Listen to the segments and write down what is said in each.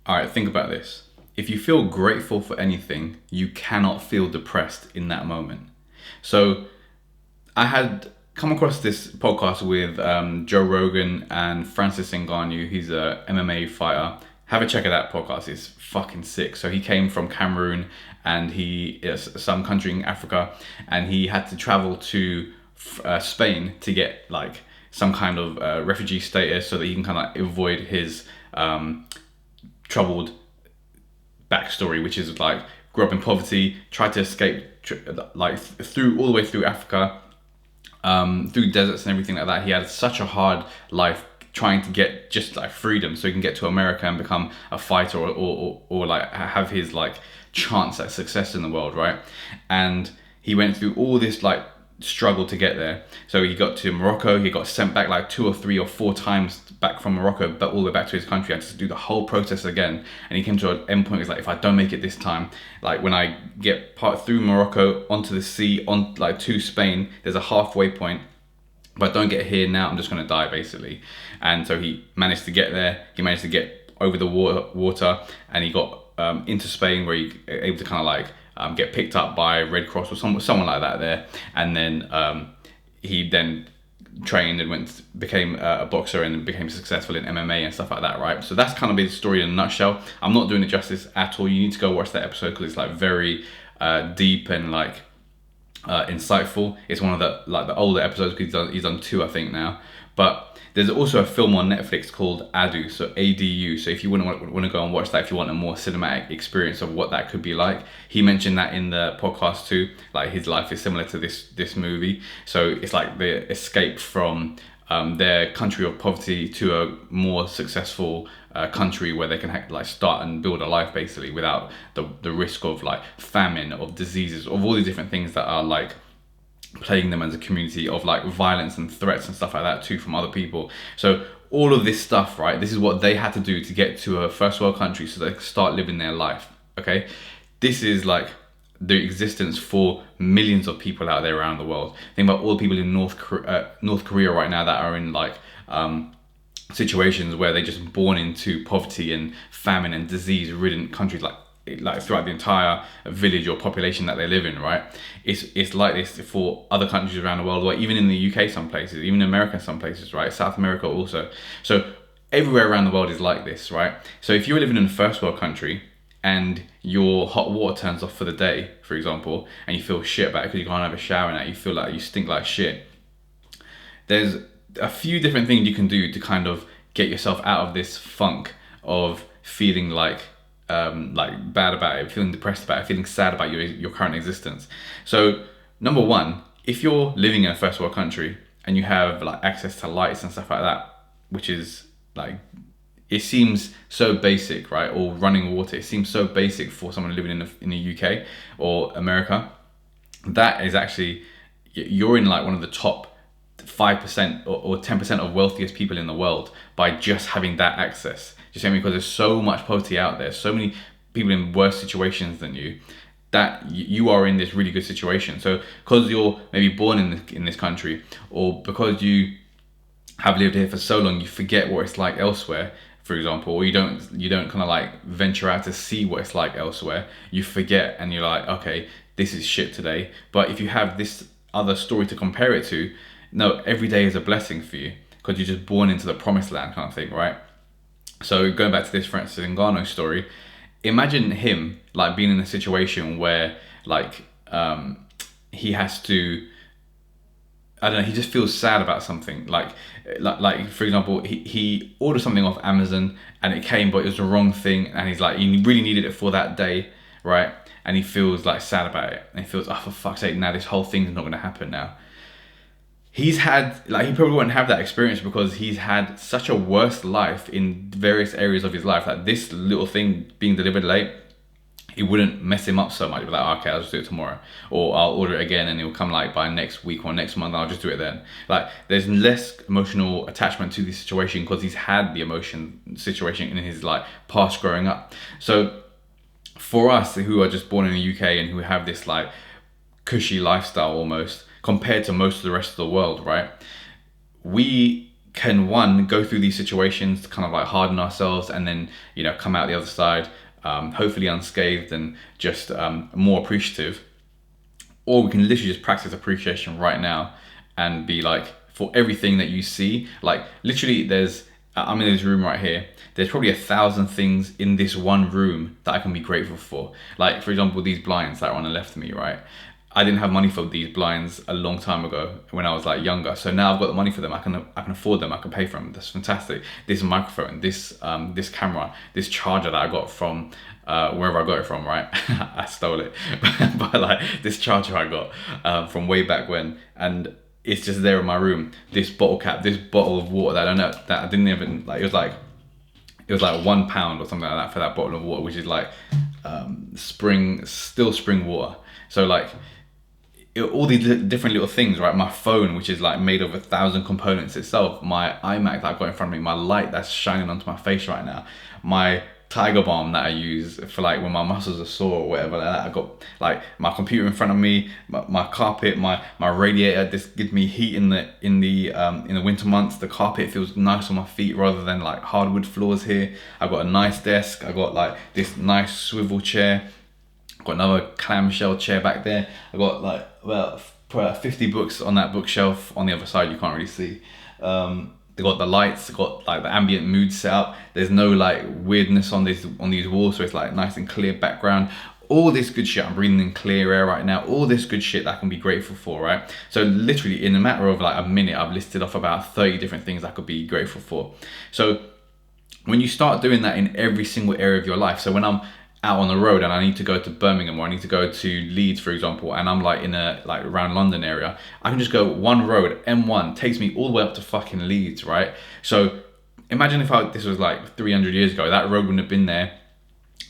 All right, think about this. If you feel grateful for anything, you cannot feel depressed in that moment. So I had come across this podcast with Joe Rogan and Francis Ngannou. He's a MMA fighter. Have a check of that podcast. It's fucking sick. So he came from Cameroon and he is some country in Africa, and he had to travel to Spain to get like some kind of refugee status so that he can kind of avoid his troubled backstory, which is like grew up in poverty, tried to escape like through all the way through Africa, through deserts and everything like that. He had such a hard life trying to get just like freedom so he can get to America and become a fighter or like have his like chance at success in the world, right? And he went through all this like struggle to get there. So he got to Morocco, he got sent back like 2 or 3 or 4 times back from Morocco, but all the way back to his country. I had to do the whole process again. And he came to an end point. He's like, if I don't make it this time, like when I get part through Morocco onto the sea, on like to Spain, there's a halfway point. If I don't get here now, I'm just gonna die basically. And so he managed to get there. He managed to get over the water, and he got into Spain where he able to kind of like get picked up by Red Cross or someone like that there, and then he then trained and became a boxer and became successful in MMA and stuff like that, right? So that's kind of the story in a nutshell. I'm not doing it justice at all. You need to go watch that episode because it's like very deep and like insightful. It's one of the older episodes because he's done 2 I think now. But there's also a film on Netflix called Adu, so ADU. So if you want to go and watch that, if you want a more cinematic experience of what that could be like, he mentioned that in the podcast too. Like his life is similar to this movie. So it's like the escape from their country of poverty to a more successful country where they can like start and build a life basically without the risk of like famine, of diseases, of all these different things that are like plaguing them as a community, of like violence and threats and stuff like that too from other people. So all of this stuff, right, this is what they had to do to get to a first world country so they could start living their life. Okay, this is like the existence for millions of people out there around the world. Think about all the people in North Korea right now that are in like situations where they're just born into poverty and famine and disease ridden countries, like throughout the entire village or population that they live in, right? It's like this for other countries around the world, or even in the UK some places, even in America some places, right? South America also. So everywhere around the world is like this, right? So if you're living in a first world country and your hot water turns off for the day, for example, and you feel shit about it because you can't have a shower now, you feel like you stink like shit, there's a few different things you can do to kind of get yourself out of this funk of feeling like bad about it, feeling depressed about it, feeling sad about your current existence. So number one, if you're living in a first world country and you have like access to lights and stuff like that, which is like, it seems so basic, right? Or running water, it seems so basic for someone living in the UK or America. That is actually, you're in like one of the top 5% or 10% of wealthiest people in the world by just having that access. Just saying, because there's so much poverty out there, so many people in worse situations than you, that you are in this really good situation. So because you're maybe born in this country, or because you have lived here for so long, you forget what it's like elsewhere, for example, or you don't kind of like venture out to see what it's like elsewhere. You forget and you're like, okay, this is shit today. But if you have this other story to compare it to, no, every day is a blessing for you because you're just born into the promised land kind of thing, right? So going back to this Francis Ngannou story, imagine him like being in a situation where like he has to, I don't know, he just feels sad about something. Like for example, he ordered something off Amazon and it came, but it was the wrong thing, and he's like, he really needed it for that day, right? And he feels like sad about it, and he feels, oh, for fuck's sake, now this whole thing's not going to happen now. He's had, like, he probably won't have that experience because he's had such a worse life in various areas of his life that this little thing being delivered late, it wouldn't mess him up so much. He'd be like, okay, I'll just do it tomorrow, or I'll order it again and it'll come like by next week or next month, and I'll just do it then. Like, there's less emotional attachment to this situation because he's had the situation in his like past growing up. So for us who are just born in the UK and who have this like cushy lifestyle almost compared to most of the rest of the world, right? We can, one, go through these situations to kind of like harden ourselves, and then, you know, come out the other side, hopefully unscathed and just more appreciative. Or we can literally just practice appreciation right now and be like, for everything that you see, like literally I'm in this room right here, there's probably 1,000 things in this one room that I can be grateful for. Like, for example, these blinds that are on the left of me, right? I didn't have money for these blinds a long time ago when I was like younger. So now I've got the money for them. I can afford them. I can pay for them. That's fantastic. This microphone, this camera, this charger that I got from wherever I got it from, right? I stole it, but like this charger I got from way back when, and it's just there in my room. This bottle cap, this bottle of water that I don't know, that I didn't even like. It was like £1 or something like that for that bottle of water, which is like still spring water. So like all these different little things, right? My phone, which is like made of 1,000 components itself. My iMac that I've got in front of me. My light that's shining onto my face right now. My Tiger Balm that I use for like when my muscles are sore or whatever like that. I got like my computer in front of me, my carpet, my radiator. This gives me heat in the winter months. The carpet feels nice on my feet rather than like hardwood floors here. I've got a nice desk. I got like this nice swivel chair. Got another clamshell chair back there. I got like about 50 books on that bookshelf on the other side. You can't really see. They got the lights. They got like the ambient mood set up. There's no like weirdness on these walls, so it's like nice and clear background. All this good shit. I'm breathing in clear air right now. All this good shit that I can be grateful for, right? So literally in a matter of like a minute, I've listed off about 30 different things I could be grateful for. So when you start doing that in every single area of your life, so when I'm out on the road and I need to go to Birmingham or I need to go to Leeds, for example, and I'm like in a like around London area, I can just go one road, M1, takes me all the way up to fucking Leeds, right? So imagine if this was like 300 years ago, that road wouldn't have been there.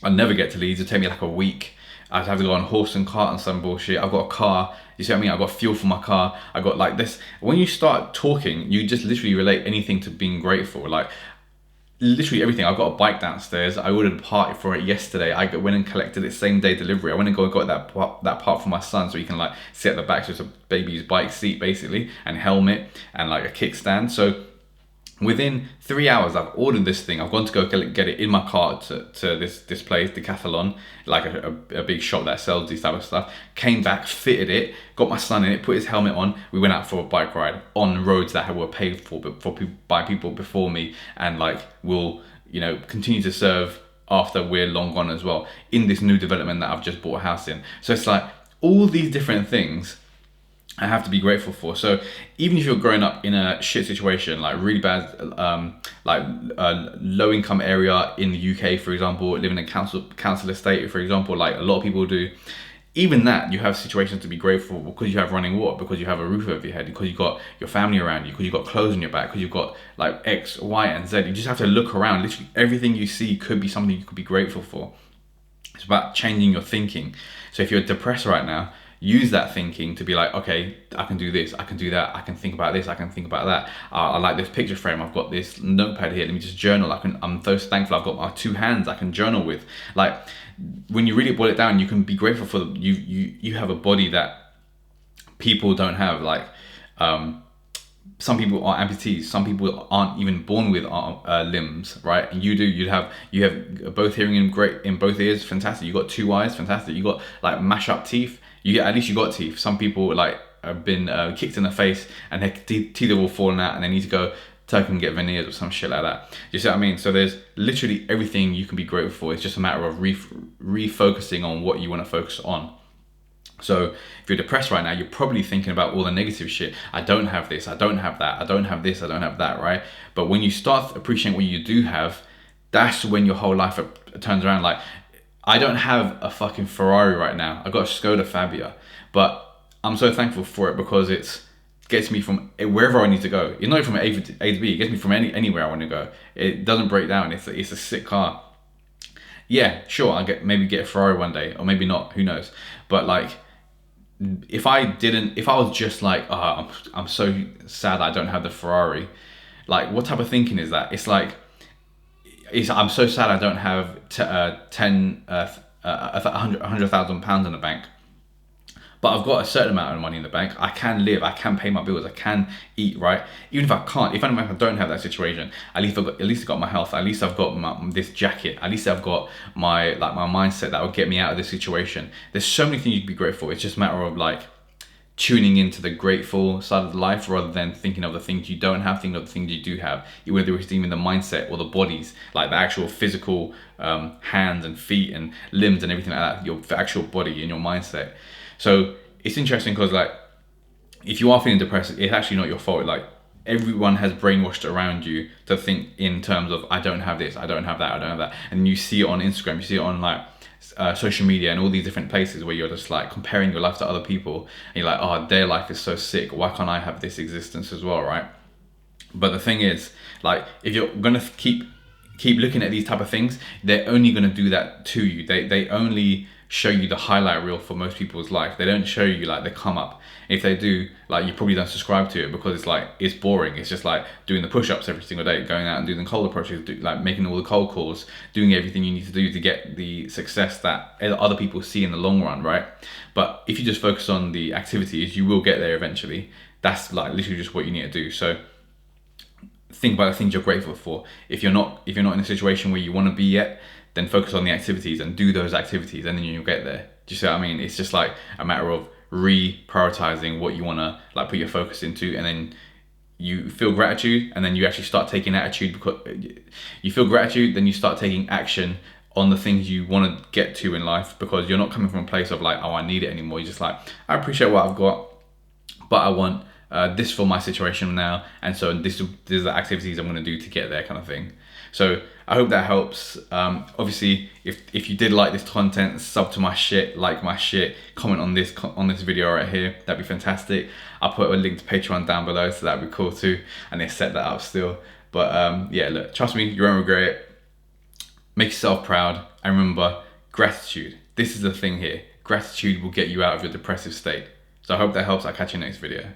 I'd never get to Leeds. It'd take me like a week. I'd have to go on horse and cart and some bullshit. I've got a car. You see what I mean? I've got fuel for my car. I got like this. When you start talking, you just literally relate anything to being grateful. Like literally everything. I've got a bike downstairs. I ordered a part for it yesterday. I went and collected it same day delivery. I went and got that part for my son so he can like sit at the back. So it's a baby's bike seat basically, and helmet and like a kickstand. So within 3 hours, I've ordered this thing. I've gone to go get it in my car to this place, Decathlon, like a big shop that sells this type of stuff. Came back, fitted it, got my son in it, put his helmet on. We went out for a bike ride on roads that were paved by people before me, and like will, you know, continue to serve after we're long gone as well, in this new development that I've just bought a house in. So it's like all these different things I have to be grateful for. So even if you're growing up in a shit situation, like really bad, low income area in the UK, for example, living in a council estate, for example, like a lot of people do, even that, you have situations to be grateful for, because you have running water, because you have a roof over your head, because you've got your family around you, because you've got clothes on your back, because you've got like X, Y, and Z. You just have to look around. Literally everything you see could be something you could be grateful for. It's about changing your thinking. So if you're depressed right now, use that thinking to be like, okay, I can do this, I can do that, I can think about this, I can think about that. I like this picture frame, I've got this notepad here, let me just journal. I'm so thankful I've got my 2 hands I can journal with. Like when you really boil it down, you can be grateful for you have a body that people don't have. Like some people are amputees, some people aren't even born with limbs, right? And you have both hearing in both ears, fantastic. You got 2 eyes, fantastic. You got like mash up teeth. At least you got teeth. Some people like have been kicked in the face and their teeth have all fallen out and they need to go Turkey and get veneers or some shit like that. You see what I mean? So there's literally everything you can be grateful for. It's just a matter of refocusing on what you want to focus on. So if you're depressed right now, you're probably thinking about all the negative shit. I don't have this, I don't have that, I don't have this, I don't have that, right? But when you start appreciating what you do have, that's when your whole life turns around. Like, I don't have a fucking Ferrari right now. I got a Skoda Fabia, but I'm so thankful for it because it gets me from wherever I need to go. It's not from A to B. It gets me from anywhere I want to go. It doesn't break down. It's a sick car. Yeah, sure. I'll maybe get a Ferrari one day, or maybe not. Who knows? But like, if I was just like, I'm so sad that I don't have the Ferrari. Like, what type of thinking is that? It's like, I'm so sad I don't have £100,000 in the bank. But but I've got a certain amount of money in the bank. I can live, I can pay my bills, I can eat, right? Even if I can't, if I don't have that situation, at least I've got my health, at least I've got this jacket, at least I've got my mindset that will get me out of this situation. There's so many things you can be grateful for. It's just a matter of like tuning into the grateful side of life rather than thinking of the things you don't have, thinking of the things you do have, whether it's even the mindset or the bodies, like the actual physical hands and feet and limbs and everything like that, your actual body and your mindset. So it's interesting because like if you are feeling depressed, it's actually not your fault. Like everyone has brainwashed around you to think in terms of I don't have this, I don't have that, I don't have that, and you see it on Instagram, you see it on like social media and all these different places where you're just like comparing your life to other people and you're like, oh, their life is so sick, why can't I have this existence as well, right? But the thing is, like, if you're gonna keep looking at these type of things, they're only gonna do that to you. They only show you the highlight reel for most people's life. They don't show you like the come up. If they do, like, you probably don't subscribe to it because it's like it's boring. It's just like doing the push-ups every single day, going out and doing the cold approaches, like making all the cold calls, doing everything you need to do to get the success that other people see in the long run, right? But if you just focus on the activities, you will get there eventually. That's like literally just what you need to do. So think about the things you're grateful for. If you're not in a situation where you want to be yet, then focus on the activities and do those activities, and then you'll get there. Do you see what I mean? It's just like a matter of reprioritizing what you want to like put your focus into, and then you feel gratitude, and then you actually start taking attitude, because you feel gratitude, then you start taking action on the things you want to get to in life, because you're not coming from a place of like, oh, I need it anymore. You're just like, I appreciate what I've got, but I want this for my situation now, and so these are the activities I'm going to do to get there, kind of thing. So I hope that helps. Obviously, if you did like this content, sub to my shit, like my shit, comment on this video right here. That'd be fantastic. I'll put a link to Patreon down below, so that'd be cool too. And they set that up still. But yeah, look, trust me, you won't regret it. Make yourself proud, and remember, gratitude. This is the thing here. Gratitude will get you out of your depressive state. So I hope that helps. I'll catch you next video.